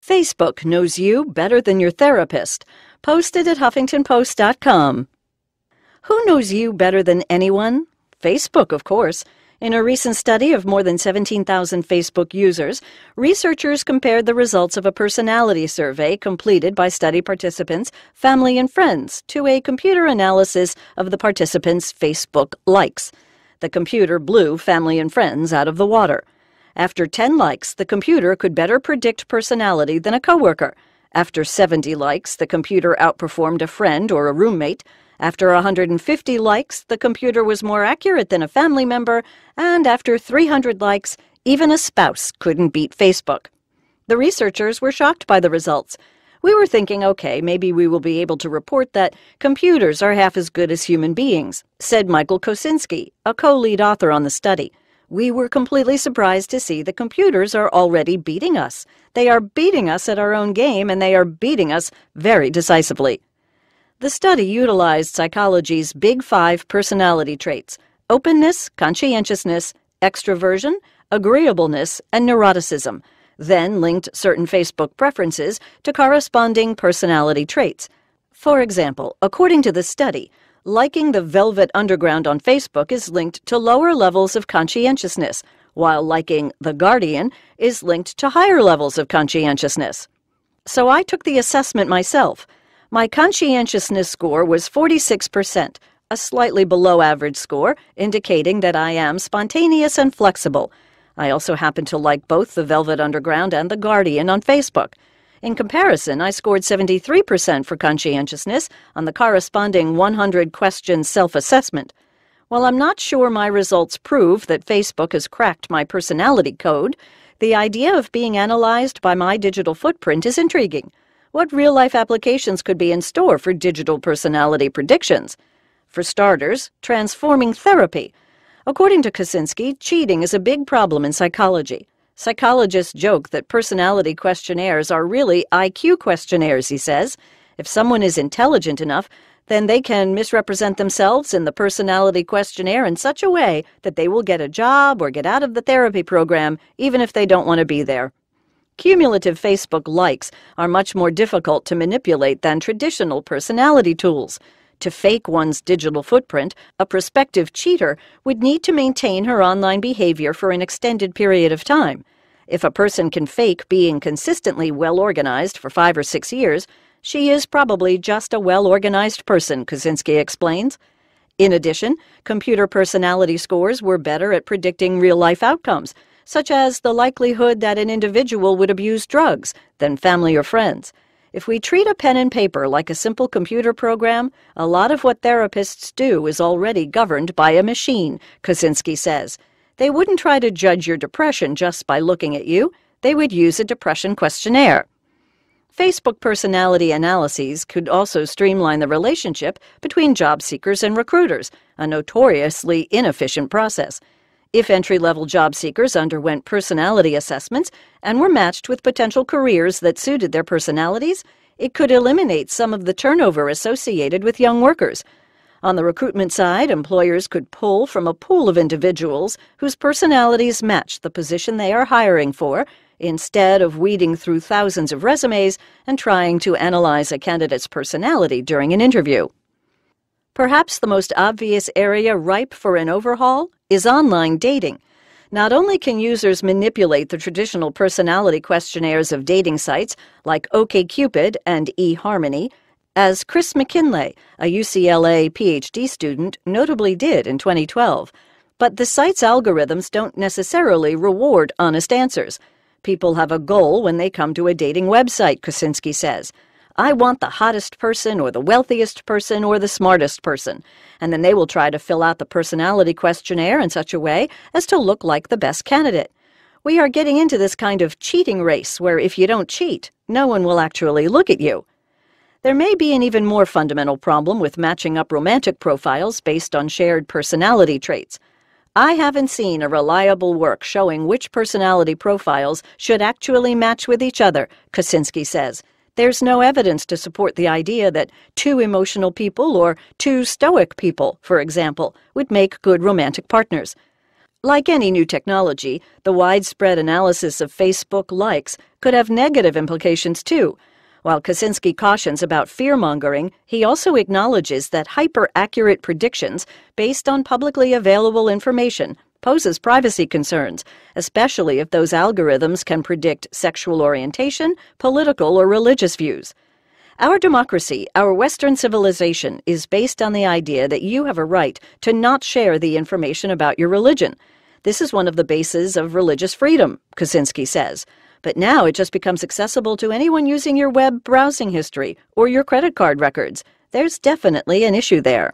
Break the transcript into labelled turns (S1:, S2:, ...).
S1: Facebook knows you better than your therapist. Posted at HuffingtonPost.com. Who knows you better than anyone? Facebook, of course. In a recent study of more than 17,000 Facebook users, researchers compared the results of a personality survey completed by study participants, family, and friends to a computer analysis of the participants' Facebook likes. The computer blew family and friends out of the water. After 10 likes, the computer could better predict personality than a coworker. After 70 likes, the computer outperformed a friend or a roommate. After 150 likes, the computer was more accurate than a family member, and after 300 likes, even a spouse couldn't beat Facebook. The researchers were shocked by the results. We were thinking, okay, maybe we will be able to report that computers are half as good as human beings, said Michal Kosinski, a co-lead author on the study. We were completely surprised to see that computers are already beating us. They are beating us at our own game, and they are beating us very decisively. The study utilized psychology's Big Five personality traits: openness, conscientiousness, extroversion, agreeableness, and neuroticism, then linked certain Facebook preferences to corresponding personality traits. For example, according to the study, liking the Velvet Underground on Facebook is linked to lower levels of conscientiousness, while liking The Guardian is linked to higher levels of conscientiousness. So I took the assessment myself. My conscientiousness score was 46%, a slightly below average score, indicating that I am spontaneous and flexible. I also happen to like both the Velvet Underground and The Guardian on Facebook. In comparison, I scored 73% for conscientiousness on the corresponding 100-question self-assessment. While I'm not sure my results prove that Facebook has cracked my personality code, the idea of being analyzed by my digital footprint is intriguing. What real-life applications could be in store for digital personality predictions? For starters, transforming therapy. According to Kosinski, cheating is a big problem in psychology. Psychologists joke that personality questionnaires are really IQ questionnaires, he says. If someone is intelligent enough, then they can misrepresent themselves in the personality questionnaire in such a way that they will get a job or get out of the therapy program, even if they don't want to be there. Cumulative Facebook likes are much more difficult to manipulate than traditional personality tools. To fake one's digital footprint, a prospective cheater would need to maintain her online behavior for an extended period of time. If a person can fake being consistently well-organized for 5 or 6 years, she is probably just a well-organized person, Kosinski explains. In addition, computer personality scores were better at predicting real-life outcomes, such as the likelihood that an individual would abuse drugs, than family or friends. If we treat a pen and paper like a simple computer program, a lot of what therapists do is already governed by a machine, Kosinski says. They wouldn't try to judge your depression just by looking at you. They would use a depression questionnaire. Facebook personality analyses could also streamline the relationship between job seekers and recruiters, a notoriously inefficient process. If entry-level job seekers underwent personality assessments and were matched with potential careers that suited their personalities, it could eliminate some of the turnover associated with young workers. On the recruitment side, employers could pull from a pool of individuals whose personalities match the position they are hiring for, instead of weeding through thousands of resumes and trying to analyze a candidate's personality during an interview. Perhaps the most obvious area ripe for an overhaul is online dating. Not only can users manipulate the traditional personality questionnaires of dating sites like OkCupid and eHarmony, as Chris McKinley, a UCLA PhD student, notably did in 2012, but the site's algorithms don't necessarily reward honest answers. People have a goal when they come to a dating website, Kosinski says. I want the hottest person or the wealthiest person or the smartest person, and then they will try to fill out the personality questionnaire in such a way as to look like the best candidate. We are getting into this kind of cheating race where if you don't cheat, no one will actually look at you. There may be an even more fundamental problem with matching up romantic profiles based on shared personality traits. I haven't seen a reliable work showing which personality profiles should actually match with each other, Kosinski says. There's no evidence to support the idea that 2 emotional people or 2 stoic people, for example, would make good romantic partners. Like any new technology, the widespread analysis of Facebook likes could have negative implications too. While Kosinski cautions about fear-mongering, he also acknowledges that hyper-accurate predictions based on publicly available information poses privacy concerns, especially if those algorithms can predict sexual orientation, political, or religious views. Our democracy, our Western civilization, is based on the idea that you have a right to not share the information about your religion. This is one of the bases of religious freedom, Kosinski says. But now it just becomes accessible to anyone using your web browsing history or your credit card records. There's definitely an issue there.